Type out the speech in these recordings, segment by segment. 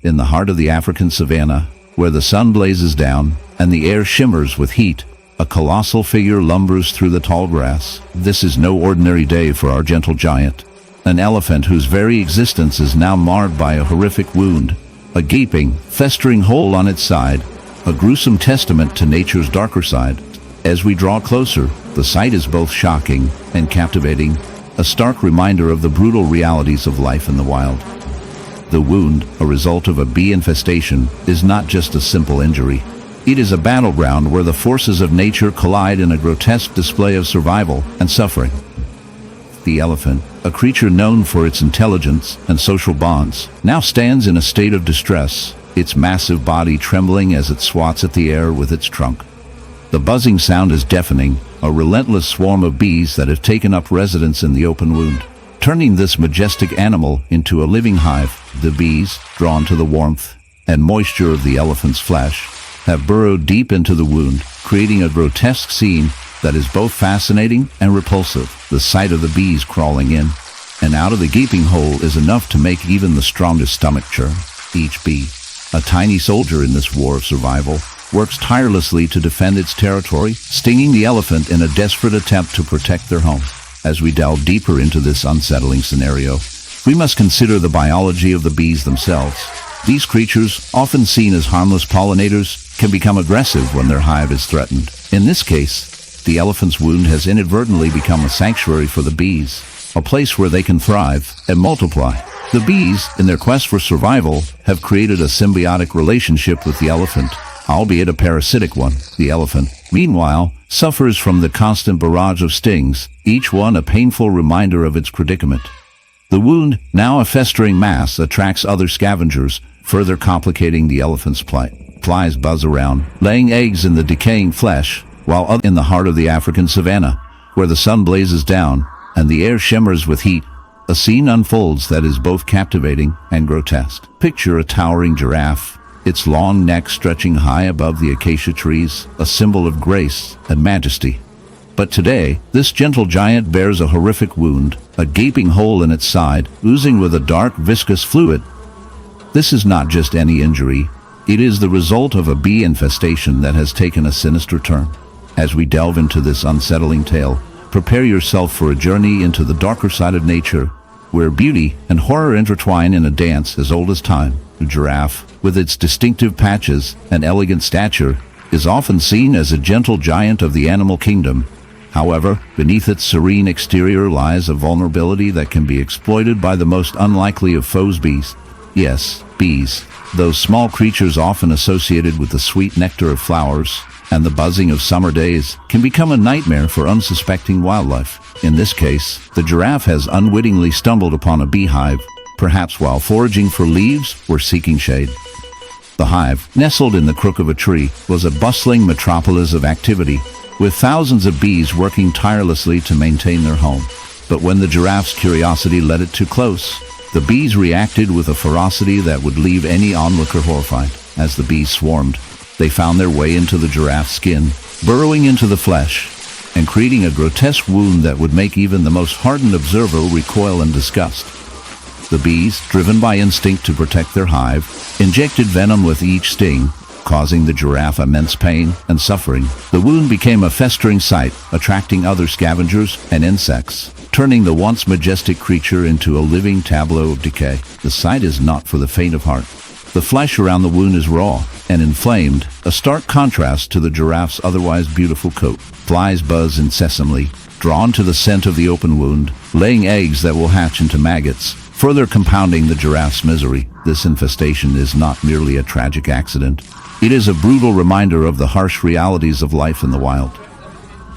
in the heart of the African savanna, where the sun blazes down and the air shimmers with heat, a colossal figure lumbers through the tall grass. This is no ordinary day for our gentle giant, an elephant whose very existence is now marred by a horrific wound, a gaping, festering hole on its side, a gruesome testament to nature's darker side. As we draw closer, the sight is both shocking and captivating, a stark reminder of the brutal realities of life in the wild. The wound, a result of a bee infestation, is not just a simple injury. It is a battleground where the forces of nature collide in a grotesque display of survival and suffering. The elephant, a creature known for its intelligence and social bonds, now stands in a state of distress, its massive body trembling as it swats at the air with its trunk. The buzzing sound is deafening, a relentless swarm of bees that have taken up residence in the open wound. Turning this majestic animal into a living hive, the bees, drawn to the warmth and moisture of the elephant's flesh, have burrowed deep into the wound, creating a grotesque scene that is both fascinating and repulsive. The sight of the bees crawling in and out of the gaping hole is enough to make even the strongest stomach churn. Each bee, a tiny soldier in this war of survival, works tirelessly to defend its territory, stinging the elephant in a desperate attempt to protect their home. As we delve deeper into this unsettling scenario, we must consider the biology of the bees themselves. These creatures, often seen as harmless pollinators, can become aggressive when their hive is threatened. In this case, the elephant's wound has inadvertently become a sanctuary for the bees, a place where they can thrive and multiply. The bees, in their quest for survival, have created a symbiotic relationship with the elephant, albeit a parasitic one. The elephant, meanwhile, suffers from the constant barrage of stings, each one a painful reminder of its predicament. The wound, now a festering mass, attracts other scavengers, further complicating the elephant's plight. Flies buzz around, laying eggs in the decaying flesh, while in the heart of the African savanna, where the sun blazes down and the air shimmers with heat, a scene unfolds that is both captivating and grotesque. Picture a towering giraffe, its long neck stretching high above the acacia trees, a symbol of grace and majesty. But today, this gentle giant bears a horrific wound, a gaping hole in its side, oozing with a dark, viscous fluid. This is not just any injury. It is the result of a bee infestation that has taken a sinister turn. As we delve into this unsettling tale, prepare yourself for a journey into the darker side of nature, where beauty and horror intertwine in a dance as old as time. The giraffe, with its distinctive patches and elegant stature, is often seen as a gentle giant of the animal kingdom. However, beneath its serene exterior lies a vulnerability that can be exploited by the most unlikely of foes: bees. Yes, bees, those small creatures often associated with the sweet nectar of flowers and the buzzing of summer days, can become a nightmare for unsuspecting wildlife. In this case, the giraffe has unwittingly stumbled upon a beehive, perhaps while foraging for leaves or seeking shade. The hive, nestled in the crook of a tree, was a bustling metropolis of activity, with thousands of bees working tirelessly to maintain their home. But when the giraffe's curiosity led it too close, the bees reacted with a ferocity that would leave any onlooker horrified. As the bees swarmed, they found their way into the giraffe's skin, burrowing into the flesh, and creating a grotesque wound that would make even the most hardened observer recoil in disgust. The bees, driven by instinct to protect their hive, injected venom with each sting, causing the giraffe immense pain and suffering. The wound became a festering sight, attracting other scavengers and insects, turning the once majestic creature into a living tableau of decay. The sight is not for the faint of heart. The flesh around the wound is raw and inflamed, a stark contrast to the giraffe's otherwise beautiful coat. Flies buzz incessantly, drawn to the scent of the open wound, laying eggs that will hatch into maggots, further compounding the giraffe's misery. This infestation is not merely a tragic accident. It is a brutal reminder of the harsh realities of life in the wild.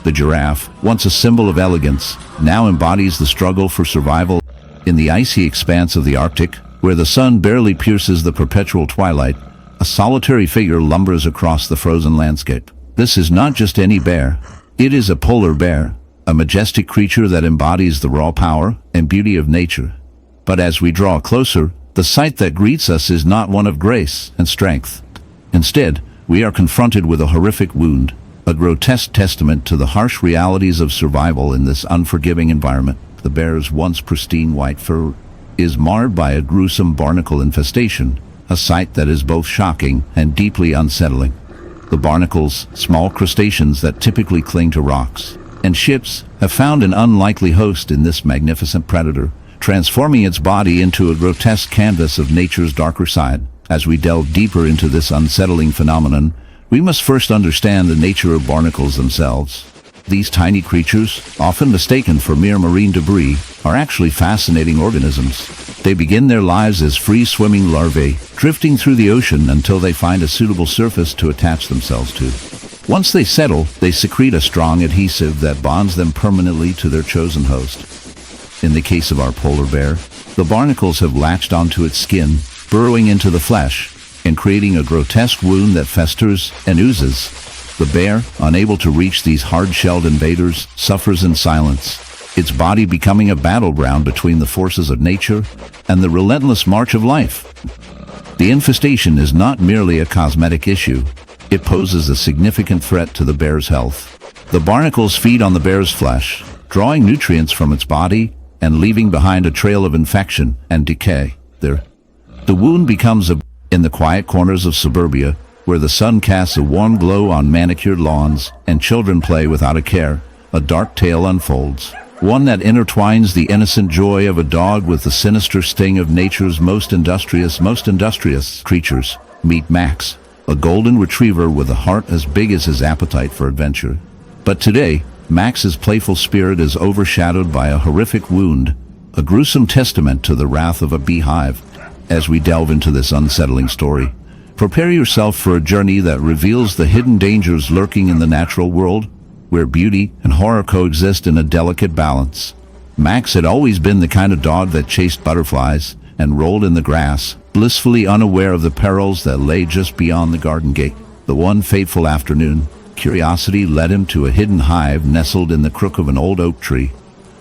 The giraffe, once a symbol of elegance, now embodies the struggle for survival. In the icy expanse of the Arctic, where the sun barely pierces the perpetual twilight, a solitary figure lumbers across the frozen landscape. This is not just any bear. It is a polar bear, a majestic creature that embodies the raw power and beauty of nature. But as we draw closer, the sight that greets us is not one of grace and strength. Instead, we are confronted with a horrific wound, a grotesque testament to the harsh realities of survival in this unforgiving environment. The bear's once pristine white fur is marred by a gruesome barnacle infestation, a sight that is both shocking and deeply unsettling. The barnacles, small crustaceans that typically cling to rocks and ships, have found an unlikely host in this magnificent predator, transforming its body into a grotesque canvas of nature's darker side. As we delve deeper into this unsettling phenomenon, we must first understand the nature of barnacles themselves. These tiny creatures, often mistaken for mere marine debris, are actually fascinating organisms. They begin their lives as free-swimming larvae, drifting through the ocean until they find a suitable surface to attach themselves to. Once they settle, they secrete a strong adhesive that bonds them permanently to their chosen host. In the case of our polar bear, the barnacles have latched onto its skin, burrowing into the flesh and creating a grotesque wound that festers and oozes. The bear, unable to reach these hard-shelled invaders, suffers in silence, its body becoming a battleground between the forces of nature and the relentless march of life. The infestation is not merely a cosmetic issue. It poses a significant threat to the bear's health. The barnacles feed on the bear's flesh, drawing nutrients from its body and leaving behind a trail of infection and decay. The wound becomes in the quiet corners of suburbia, where the sun casts a warm glow on manicured lawns and children play without a care, a dark tale unfolds. One that intertwines the innocent joy of a dog with the sinister sting of nature's most industrious creatures. Meet Max, a golden retriever with a heart as big as his appetite for adventure. But today, Max's playful spirit is overshadowed by a horrific wound, a gruesome testament to the wrath of a beehive. As we delve into this unsettling story, prepare yourself for a journey that reveals the hidden dangers lurking in the natural world, where beauty and horror coexist in a delicate balance. Max had always been the kind of dog that chased butterflies and rolled in the grass, blissfully unaware of the perils that lay just beyond the garden gate. The one fateful afternoon, curiosity led him to a hidden hive nestled in the crook of an old oak tree.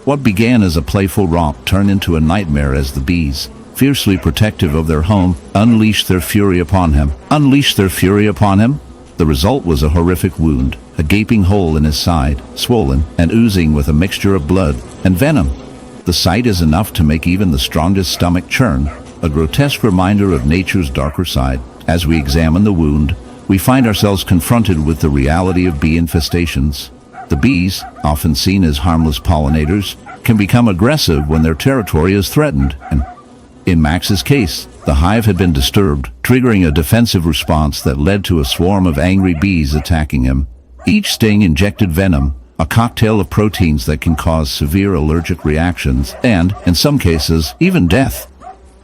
What began as a playful romp turned into a nightmare as the bees, fiercely protective of their home, unleashed their fury upon him. The result was a horrific wound, a gaping hole in his side, swollen and oozing with a mixture of blood and venom. The sight is enough to make even the strongest stomach churn, a grotesque reminder of nature's darker side. As we examine the wound, we find ourselves confronted with the reality of bee infestations. The bees, often seen as harmless pollinators, can become aggressive when their territory is threatened, and in Max's case, the hive had been disturbed, triggering a defensive response that led to a swarm of angry bees attacking him. Each sting injected venom, a cocktail of proteins that can cause severe allergic reactions and, in some cases, even death.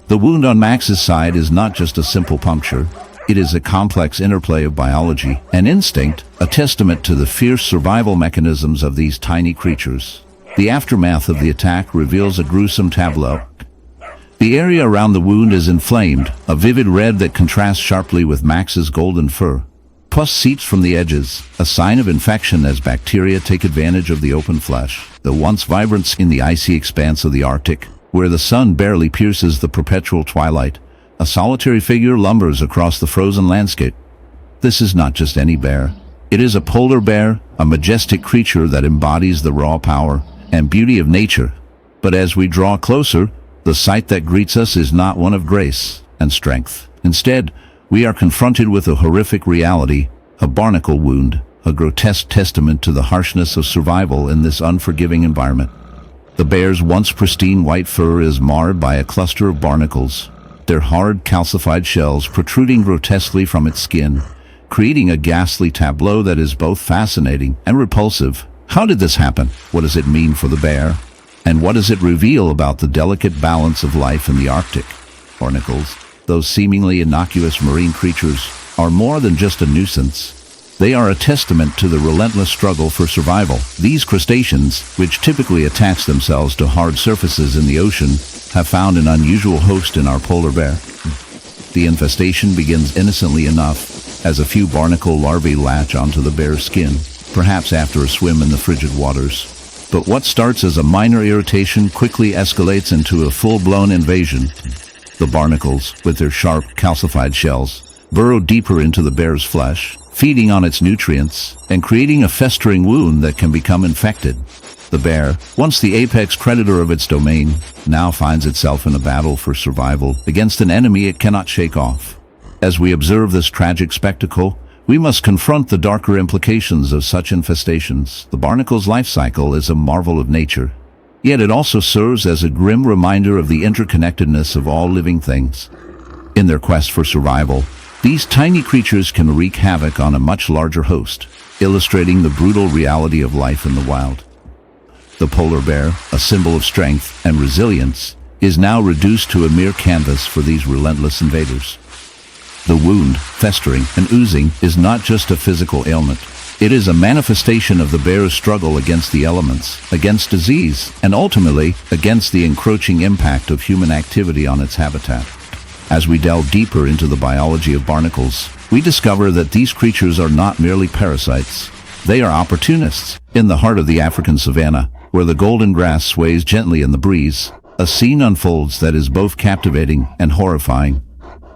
The wound on Max's side is not just a simple puncture. It is a complex interplay of biology and instinct, a testament to the fierce survival mechanisms of these tiny creatures. The aftermath of the attack reveals a gruesome tableau. The area around the wound is inflamed, a vivid red that contrasts sharply with Max's golden fur. Pus seeps from the edges, a sign of infection as bacteria take advantage of the open flesh. The once vibrant in the icy expanse of the Arctic, where the sun barely pierces the perpetual twilight, a solitary figure lumbers across the frozen landscape. This is not just any bear. It is a polar bear, a majestic creature that embodies the raw power and beauty of nature. But as we draw closer, the sight that greets us is not one of grace and strength. Instead, we are confronted with a horrific reality, a barnacle wound, a grotesque testament to the harshness of survival in this unforgiving environment. The bear's once pristine white fur is marred by a cluster of barnacles, their hard, calcified shells protruding grotesquely from its skin, creating a ghastly tableau that is both fascinating and repulsive. How did this happen? What does it mean for the bear? And what does it reveal about the delicate balance of life in the Arctic? Barnacles, those seemingly innocuous marine creatures, are more than just a nuisance. They are a testament to the relentless struggle for survival. These crustaceans, which typically attach themselves to hard surfaces in the ocean, have found an unusual host in our polar bear. The infestation begins innocently enough, as a few barnacle larvae latch onto the bear's skin, perhaps after a swim in the frigid waters. But what starts as a minor irritation quickly escalates into a full-blown invasion. The barnacles, with their sharp, calcified shells, burrow deeper into the bear's flesh, feeding on its nutrients and creating a festering wound that can become infected. The bear, once the apex predator of its domain, now finds itself in a battle for survival against an enemy it cannot shake off. As we observe this tragic spectacle, we must confront the darker implications of such infestations. The barnacle's life cycle is a marvel of nature, yet it also serves as a grim reminder of the interconnectedness of all living things. In their quest for survival, these tiny creatures can wreak havoc on a much larger host, illustrating the brutal reality of life in the wild. The polar bear, a symbol of strength and resilience, is now reduced to a mere canvas for these relentless invaders. The wound, festering and oozing, is not just a physical ailment. It is a manifestation of the bear's struggle against the elements, against disease, and ultimately against the encroaching impact of human activity on its habitat. As we delve deeper into the biology of barnacles, we discover that these creatures are not merely parasites. They are opportunists. In the heart of the African savanna, where the golden grass sways gently in the breeze, a scene unfolds that is both captivating and horrifying.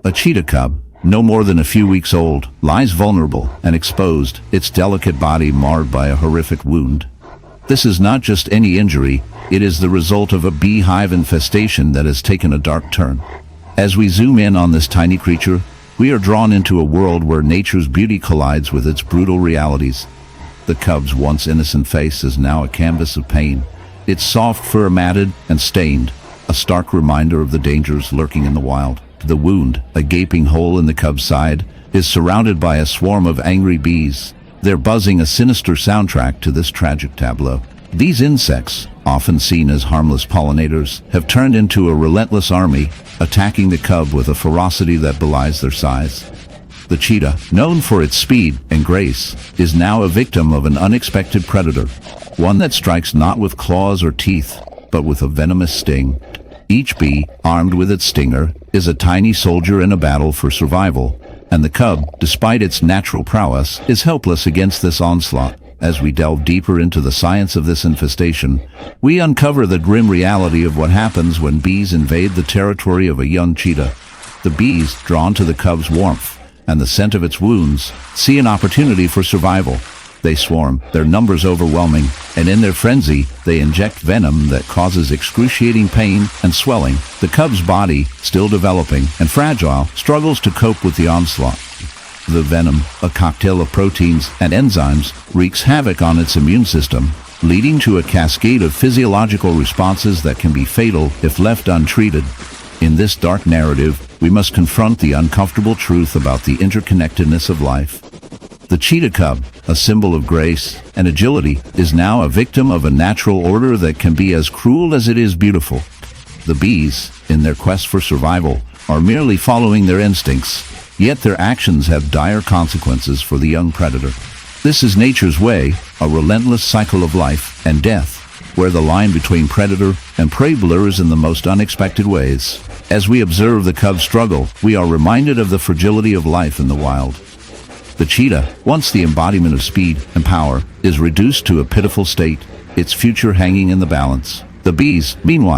A cheetah cub, no more than a few weeks old, lies vulnerable and exposed, its delicate body marred by a horrific wound. This is not just any injury, it is the result of a beehive infestation that has taken a dark turn. As we zoom in on this tiny creature, we are drawn into a world where nature's beauty collides with its brutal realities. The cub's once innocent face is now a canvas of pain, its soft fur matted and stained, a stark reminder of the dangers lurking in the wild. The wound, a gaping hole in the cub's side, is surrounded by a swarm of angry bees. They're buzzing a sinister soundtrack to this tragic tableau. These insects, often seen as harmless pollinators, have turned into a relentless army, attacking the cub with a ferocity that belies their size. The cheetah, known for its speed and grace, is now a victim of an unexpected predator, one that strikes not with claws or teeth, but with a venomous sting. Each bee, armed with its stinger, is a tiny soldier in a battle for survival, and the cub, despite its natural prowess, is helpless against this onslaught. As we delve deeper into the science of this infestation, we uncover the grim reality of what happens when bees invade the territory of a young cheetah. The bees, drawn to the cub's warmth and the scent of its wounds, see an opportunity for survival. They swarm, their numbers overwhelming, and in their frenzy, they inject venom that causes excruciating pain and swelling. The cub's body, still developing and fragile, struggles to cope with the onslaught. The venom, a cocktail of proteins and enzymes, wreaks havoc on its immune system, leading to a cascade of physiological responses that can be fatal if left untreated. In this dark narrative, we must confront the uncomfortable truth about the interconnectedness of life. The cheetah cub, a symbol of grace and agility, is now a victim of a natural order that can be as cruel as it is beautiful. The bees, in their quest for survival, are merely following their instincts, yet their actions have dire consequences for the young predator. This is nature's way, a relentless cycle of life and death, where the line between predator and prey blurs in the most unexpected ways. As we observe the cub's struggle, we are reminded of the fragility of life in the wild. The cheetah, once the embodiment of speed and power, is reduced to a pitiful state, its future hanging in the balance. The bees, meanwhile,